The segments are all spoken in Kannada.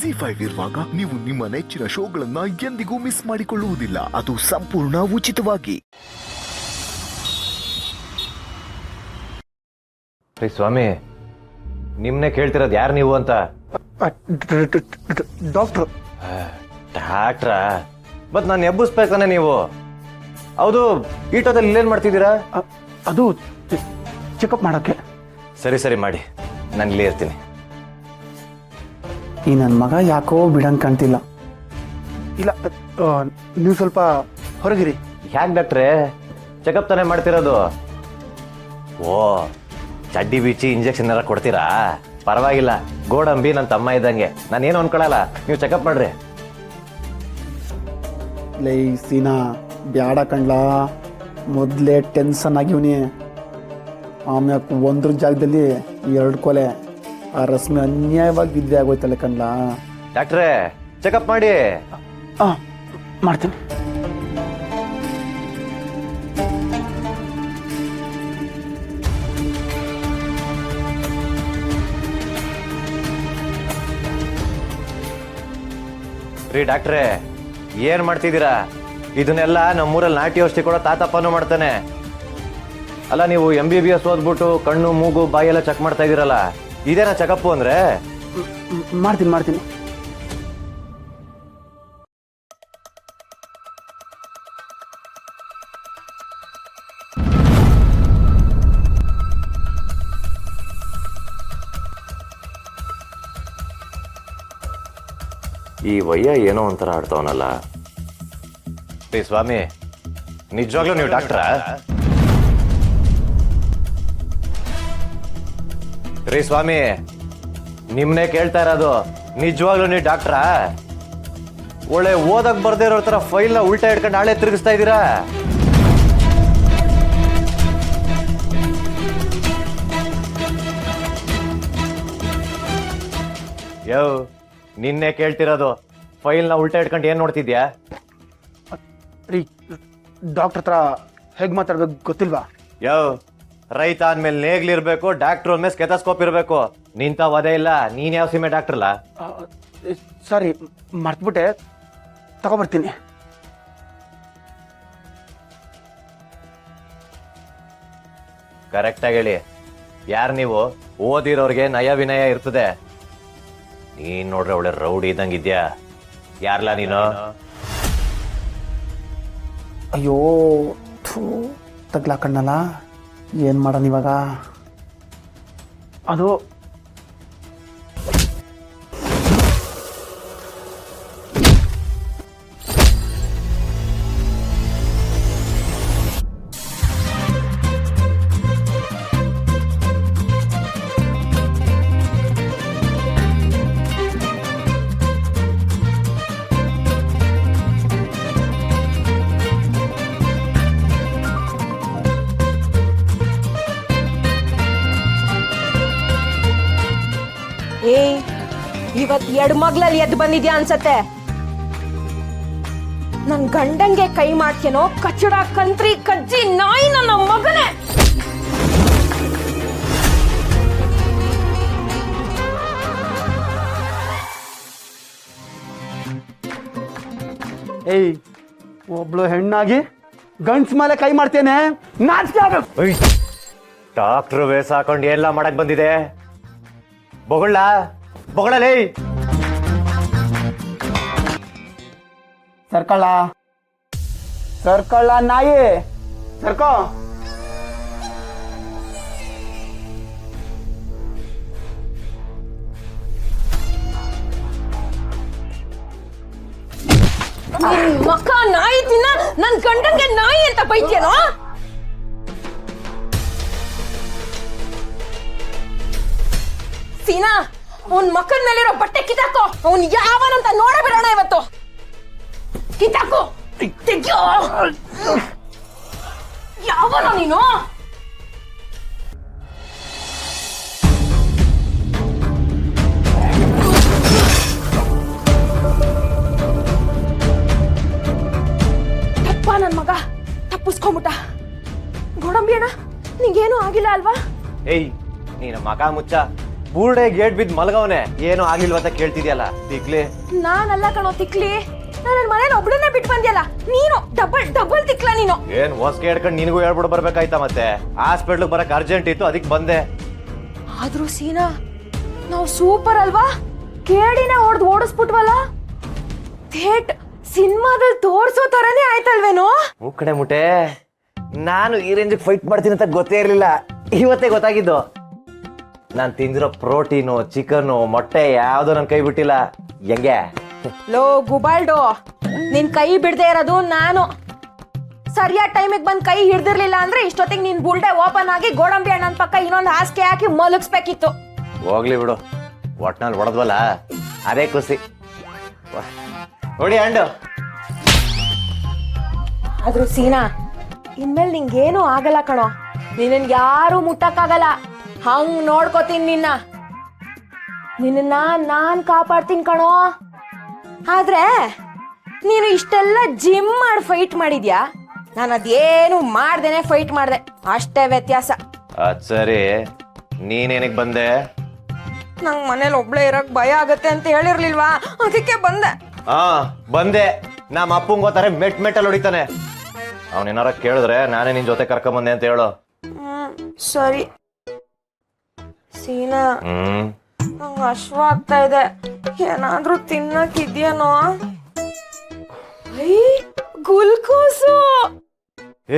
ಜಿ5 ಇರುವಾಗ ನೀವು ನಿಮ್ಮ ನೆಚ್ಚಿನ ಶೋಗಳನ್ನ ಎಂದಿಗೂ ಮಿಸ್ ಮಾಡಿಕೊಳ್ಳುವುದಿಲ್ಲ. ಅದು ಸಂಪೂರ್ಣ ಉಚಿತವಾಗಿ. ಸ್ವಾಮಿ, ನಿಮ್ನೆ ಕೇಳ್ತಿರೋದು ಯಾರು ನೀವು ಅಂತ? ಡಾಕ್ಟ್ರು. ಡಾಕ್ಟ್ರಾ? ಮತ್ ನಾನು ಎಬ್ಬಿಸ್ಬೇಕಾನೆ ನೀವು? ಹೌದು, ಈಟೋದಲ್ಲಿ ಇಲ್ಲೇನ್ ಮಾಡ್ತಿದ್ದೀರಾ? ಅದು ಚೆಕಪ್ ಮಾಡೋಕ್ಕೆ. ಸರಿ ಸರಿ ಮಾಡಿ, ನಾನು ಇಲ್ಲೇ ಇರ್ತೀನಿ. ಈ ನನ್ನ ಮಗ ಯಾಕೋ ಬಿಡಂಗ್ ಕಾಣ್ತಿಲ್ಲ. ಇಲ್ಲ, ನೀವು ಸ್ವಲ್ಪ ಹೊರಗಿರಿ. ಹ್ಯಾಕ್ ಡಾಕ್ಟ್ರೇ? ಚೆಕಪ್ ತಾನೇ ಮಾಡ್ತಿರೋದು. ಓ, ಚಡ್ಡಿ ಬೀಚಿ ಇಂಜೆಕ್ಷನ್ ಎಲ್ಲ ಕೊಡ್ತೀರಾ? ಪರವಾಗಿಲ್ಲ, ಗೋಡಂಬಿ ನನ್ನ ತಮ್ಮ ಇದ್ದಂಗೆ, ನಾನೇನು ಅನ್ಕೊಳಲ್ಲ. ನೀವು ಚೆಕಪ್ ಮಾಡ್ರಿ. ಲೈ ಸೀನಾ, ಬ್ಯಾಡ ಕಣ್ಲಾ. ಮೊದಲೇ ಟೆನ್ಷನ್ ಆಗಿವ್ನಿ. ಆಮ್ಯಾಕ ಒಂದ್ರ ಜಾಗದಲ್ಲಿ 2 ಕೊಲೆ. ಆ ರಶ್ಮಿ ಅನ್ಯಾಯವಾಗಿ ಬಿದ್ದೆ ಆಗೋಯ್ತಲ್ಲ ಕಣ್ಲಾ. ಡಾಕ್ಟ್ರೇ, ಚೆಕಪ್ ಮಾಡಿ. ಮಾಡ್ತೀನಿ. ರೀ ಡಾಕ್ಟ್ರೇ, ಏನ್ ಮಾಡ್ತಿದ್ದೀರಾ? ಇದನ್ನೆಲ್ಲ ನಮ್ಮೂರಲ್ಲಿ ನಾಟಿ ಔಷಧಿ ಕೊಡೋ ತಾತಪ್ಪನೂ ಮಾಡ್ತಾನೆ. ಅಲ್ಲ, ನೀವು MBBS ಓದ್ಬಿಟ್ಟು ಕಣ್ಣು ಮೂಗು ಬಾಯಿ ಎಲ್ಲ ಚೆಕ್ ಮಾಡ್ತಾ ಇದೀರಲ್ಲ, ಇದೇನಾ ಚೆಕಪ್ ಅಂದ್ರೆ? ಮಾಡ್ತೀನಿ. ಈ ವಯ್ಯ ಏನೋ ಒಂಥರ ಆಡ್ತಾವನಲ್ಲ. ರೀ ಸ್ವಾಮಿ, ನಿಜವಾಗ್ಲೂ ನೀವು ಡಾಕ್ಟ್ರಾ? ರೀ ಸ್ವಾಮಿ, ನಿಮ್ನೆ ಕೇಳ್ತಾ ಇರೋದು, ನಿಜವಾಗ್ಲೂ ನೀವು ಡಾಕ್ಟ್ರಾ? ಒಳ್ಳೆ ಓದಕ್ ಬರ್ದೇ ಇರೋ ತರ ಫೈಲ್ನ ಉಲ್ಟಾ ಹಿಡ್ಕೊಂಡು ನಾಳೆ ತಿರುಗಿಸ್ತಾ ಇದ್ದೀರಾ. ಯೋ, ನಿನ್ನೆ ಕೇಳ್ತಿರೋದು, ಫೈಲ್ನ ಉಲ್ಟಾ ಹಿಡ್ಕೊಂಡು ಏನ್ ನೋಡ್ತಿದ್ಯಾ? ರೀ, ಡಾಕ್ಟರ್ ಹತ್ರ ಹೇಗೆ ಮಾತಾಡ್ಬೇಕು ಗೊತ್ತಿಲ್ವಾ? ಯೋ, ರೈತ ಅಂದ್ಮೇಲೆ ನೇಗ್ಲಿರ್ಬೇಕು, ಡಾಕ್ಟ್ರ್ ಅಂದ್ಮೇಲೆ ಸ್ಕೆಥೋಸ್ಕೋಪ್ ಇರ್ಬೇಕು. ನಿಂತ ವದೇ ಇಲ್ಲ, ನೀನ್ ಯಾವ ಸೀಮೆ ಡಾಕ್ಟ್ರಲ್ಲ? ಸಾರಿ, ಮರ್ತ್ಬಿಟ್ಟೆ. ತಗೊಬರ್ತೀನಿ. ಕರೆಕ್ಟಾಗಿ ಹೇಳಿ, ಯಾರು ನೀವು? ಓದಿರೋರ್ಗೆ ನಯ ವಿನಯ ಇರ್ತದೆ. ನೀನ್ ನೋಡ್ರೆ ಒಳ್ಳೆ ರೌಡಿ ಇದ್ದಂಗಿದ್ಯಾ. ಯಾರ್ಲಾ ನೀನು? ಅಯ್ಯೋ, ತಗ್ಲಾಕಣ್ಣಲ್ಲ. ಏನು ಮಾಡೋಣ ಇವಾಗ? ಅದು ಇವತ್ ಎಡ್ಮಗ್ಲಲ್ಲಿ ಎದ್ದು ಬಂದಿದ್ಯಾ ಅನ್ಸತ್ತೆ. ನನ್ ಗಂಡಂಗೆ ಕೈ ಮಾಡ್ತೇನೋ ಕಚ್ಚಡ ಕಂತ್ರಿ ಕಜ್ಜಿ ನಾಯಿ ನನ್ನ ಮಗನೇ. ಏಯ್, ಒಬ್ಳು ಹೆಣ್ಣಾಗಿ ಗಂಡ್ಸ್ ಮೇಲೆ ಕೈ ಮಾಡ್ತೇನೆ, ನಾಚಿಕೆ ಆಗ್ಬೇಕು. ಡಾಕ್ಟ್ರು ವೇಸ್ ಹಾಕೊಂಡು ಎಲ್ಲ ಮಾಡಕ್ ಬಂದಿದೆ. ಬೊಗಳಲೇ. ಸರ್ಕಳ್ಳ ನಾಯಿ, ಸರ್ಕೋ. ಮಕ್ಕ ನಾಯಿ ತಿನ್ನ ನನ್ ಗಂಡಂಗೆ ನಾಯಿ ಅಂತ ಬೈತೇನೋ? ಸೀನಾ, ಅವನ್ ಮಕ್ಕನ ಮೇಲಿರೋ ಬಟ್ಟೆ ಕಿತ್ತಾಕೋ. ಅವನ್ ಯಾವನಂತ ನೋಡಬಿಡೋಣ ಇವತ್ತು. ಕಿತ್ತಾಕೋ, ತೆಗ್ಯೋ. ಯಾವನ ನೀನು? ತಪ್ಪ ನನ್ ಮಗ, ತಪ್ಪಿಸ್ಕೊಂಬಿಟ್ಟ. ಗೋಡಂಬಿ ಅಣ್ಣ, ನಿಂಗೇನು ಆಗಿಲ್ಲ ಅಲ್ವಾ? ಏಯ್, ನೀನು ಮಗ ಮುಚ್ಚ. ಬೂರ್ಡೆ ಗೇಟ್ ಬಿದ್ದು ಮಲಗವನೆ ಏನು ಆಗ್ಲಿಲ್ವ ಅಂತ ಕೇಳ್ತಿದ್ಯಲ್ಲ ತಿಕ್ಲಿ. ನಾನಲ್ಲ ಕಣೋ ತಿಕ್ಲಿ, ನಾನು ನನ್ನ ಮನೇಲಿ ಒಬ್ಳನ್ನೇ ಬಿಟ್ಟು ಬಂದ್ಯಲ್ಲ ನೀನು. ಡಬಲ್ ತಿಕ್ಲ ನೀನು. ಏನ್ ಹೊಸ್ಗೆ ಹೇಳ್ಕೊಂಡು ನಿನಗೂ ಹೇಳ್ಬಿಟ್ಟು ಬರ್ಬೇಕಾಯ್ತಾ? ಮತ್ತೆ ಹಾಸ್ಪಿಟ್ಲ್ ಬರಕ್ ಅರ್ಜೆಂಟ್ ಇತ್ತು, ಅದಕ್ಕೆ ಬಂದೆ. ಆದ್ರೂ ಸೀನಾ, ನಾವು ಸೂಪರ್ ಅಲ್ವಾ? ಕೇಡಿನ ಓಡಿಸ್ಬಿಟ್ವಲ್ಲ. ಥೇಟ್ ಸಿನಿಮಾದಲ್ಲಿ ತೋರ್ಸೋ ತರನೇ ಆಯ್ತಲ್ವೇನೋ? ಕಡೆ ಮುಟೆ, ನಾನು ಈ ರೇಂಜ್ ಫೈಟ್ ಮಾಡ್ತೀನಿ ಅಂತ ಗೊತ್ತೇ ಇರ್ಲಿಲ್ಲ, ಇವತ್ತೇ ಗೊತ್ತಾಗಿದ್ದು. ನಾನ್ ತಿಂದಿರೋ ಪ್ರೋಟೀನು, ಚಿಕನ್, ಮೊಟ್ಟೆ ಯಾವ್ದು ನನ್ ಕೈ ಬಿಟ್ಟಿಲ್ಲ. ಹೆಂಗೆ ಲೋ ಗುಬಾಲ್ಡೋ, ನಿನ್ ಕೈ ಬಿಡದೆ ಇರೋದು ನಾನು. ಸರಿಯಾದ ಟೈಮಿಗೆ ಬಂದ್ ಕೈ ಹಿಡ್ದಿರ್ಲಿಲ್ಲ ಅಂದ್ರೆ ಇಷ್ಟೊತ್ತಿಗೆ ನಿನ್ ಬುಲ್ಡೆ ಓಪನ್ ಆಗಿ ಗೋಡಂಬಿ ಅಣ್ಣನ ಪಕ್ಕ ಇನ್ನೊಂದು ಹಾಸಿಗೆ ಹಾಕಿ ಮಲಗಿಸ್ಬೇಕಿತ್ತು. ಹೋಗ್ಲಿ ಬಿಡು, ಒಟ್ನಲ್ಲಿ ಹೊಡೆದ್ವಲ್ಲ ಅದೇ ಖುಷಿ. ನೋಡಿ ಅಂಡು. ಆದ್ರೂ ಸೀನಾ, ಇನ್ಮೇಲೆ ನಿಂಗೇನು ಆಗಲ್ಲ ಕಣೋ. ನಿನ್ನ ಯಾರು ಮುಟ್ಟಕ್ಕಾಗಲ್ಲ. ಹಂಗ್ ನೋಡ್ಕೋತೀನಿ ನಿನ್ನ ನಾನ್ ಕಾಪಾಡ್ತೀನಿ ಕಣೋ. ಆದ್ರೆ ನೀನು ಇಷ್ಟೆಲ್ಲ ಜಿಮ್ ಮಾಡಿ ಫೈಟ್ ಮಾಡಿದ್ಯಾ, ನಾನು ಅದೇನು ಮಾಡ್ದೇನೆ ಫೈಟ್ ಮಾಡ್ದೆ, ಅಷ್ಟೇ ವ್ಯತ್ಯಾಸ. ಅದ್ ಸರಿ, ನೀನೇನಕ್ ಬಂದೆ? ನಂಗ್ ಮನೇಲಿ ಒಬ್ಳೆ ಇರಕ್ ಭಯ ಆಗತ್ತೆ ಅಂತ ಹೇಳಿರ್ಲಿಲ್ವಾ, ಅದಕ್ಕೆ ಬಂದೆ. ಬಂದೆ. ನಮ್ಮ ಅಪ್ಪಂಗ್ ಗೊತ್ತಾರೆ ಮೆಟ್ಟಲ್ಲಿ ಹೊಡಿತಾನೆ. ಅವನೇನಾರ ಕೇಳಿದ್ರೆ ನಾನೇ ನಿನ್ ಜೊತೆ ಕರ್ಕೊಂಬಂದೆ ಅಂತ ಹೇಳು. ಸರಿ ಸೀನಾ, ನಂಗೆ ಹಶ್ವಾಗ್ತಾ ಇದೆ, ಏನಾದ್ರೂ ತಿನ್ನಕ್ಕಿದ್ಯೇನೋ? ಗ್ಲೂಕೋಸು.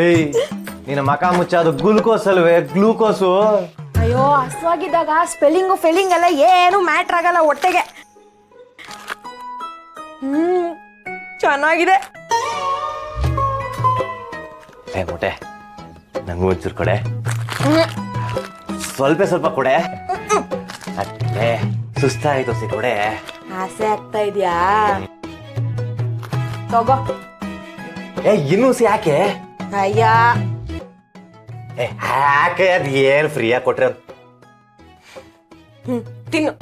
ಏಯ್, ನಿನ್ನ ಮಕ ಮುಚ್ಚೋದು ಗ್ಲೂಕೋಸ್ ಅಲ್ವೇ, ಗ್ಲೂಕೋಸು. ಅಯ್ಯೋ, ಹಸ್ವಾಗಿದ್ದಾಗ ಸ್ಪೆಲ್ಲಿಂಗು ಫೆಲ್ಲಿಂಗ್ ಎಲ್ಲ ಏನು ಮ್ಯಾಟ್ರ್ ಆಗಲ್ಲ ಹೊಟ್ಟೆಗೆ. ಚೆನ್ನಾಗಿದೆ. ಏ ಮುಟೆ, ನಂಗೂ ಒಂಚೂರು ಕೊಡೆ, ಸ್ವಲ್ಪ ಕೊಡೆ. ಅದೇ ಸುಸ್ತಾಯ್ತು ಸಿ ಕೊಡೆ. ಆಸೆ ಆಗ್ತಾ ಇದ್ಯಾ? ತಗೋ. ಇನ್ನೂ ಸಿ ಯಾಕೆ? ಅಯ್ಯ, ಯಾಕೆ? ಅದ್ ಏನ್ ಫ್ರೀಯಾಗಿ ಕೊಟ್ರೆ ತಿನ್ನು.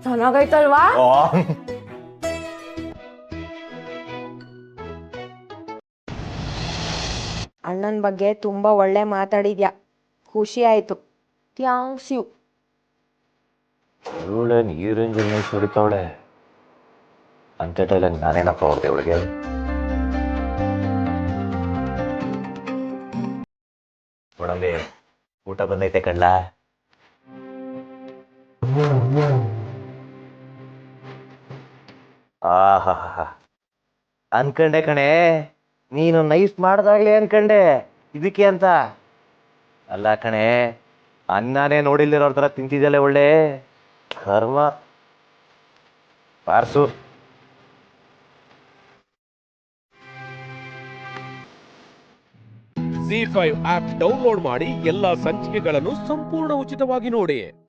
ಚೆನ್ನಾಗೈತಲ್ವಾ? ಅಣ್ಣನ ಬಗ್ಗೆ ತುಂಬಾ ಒಳ್ಳೆ ಮಾತಾಡಿದ್ಯಾ, ಖುಷಿ ಆಯ್ತು. Thanks you. ಇವಳೆ ನೀರಿಂಜಿನ ಸುರಿತಾವಳೆ ಅಂತ ಟೈಲಂಗ್ ನಾನೇನಪ್ಪ ಹೊಡ್ದೆ ಇವಳಿಗೆ. ನೋಡಂಬಿ, ಊಟ ಬಂದೈತೆ ಕಣ್ಲ. ಆಹಾ, ಅನ್ಕಂಡೆ ಕಣೆ, ನೀನು ನೈಸ್ ಮಾಡ್ದಾಗ್ಲೇ ಅನ್ಕಂಡೆ ಇದಕ್ಕೆ ಅಂತ. ಅಲ್ಲ ಕಣೆ, ಅನ್ನನೇ ನೋಡಿಲ್ಲಿರೋರ್ ತರ ತಿಂತಿದ್ದಲ್ಲ ಒಳ್ಳೆ ಕರ್ಮ. ಪಾರ್ಸು. ZEE5 ಆಪ್ ಡೌನ್ಲೋಡ್ ಮಾಡಿ ಎಲ್ಲಾ ಸಂಚಿಕೆಗಳನ್ನು ಸಂಪೂರ್ಣ ಉಚಿತವಾಗಿ ನೋಡಿ.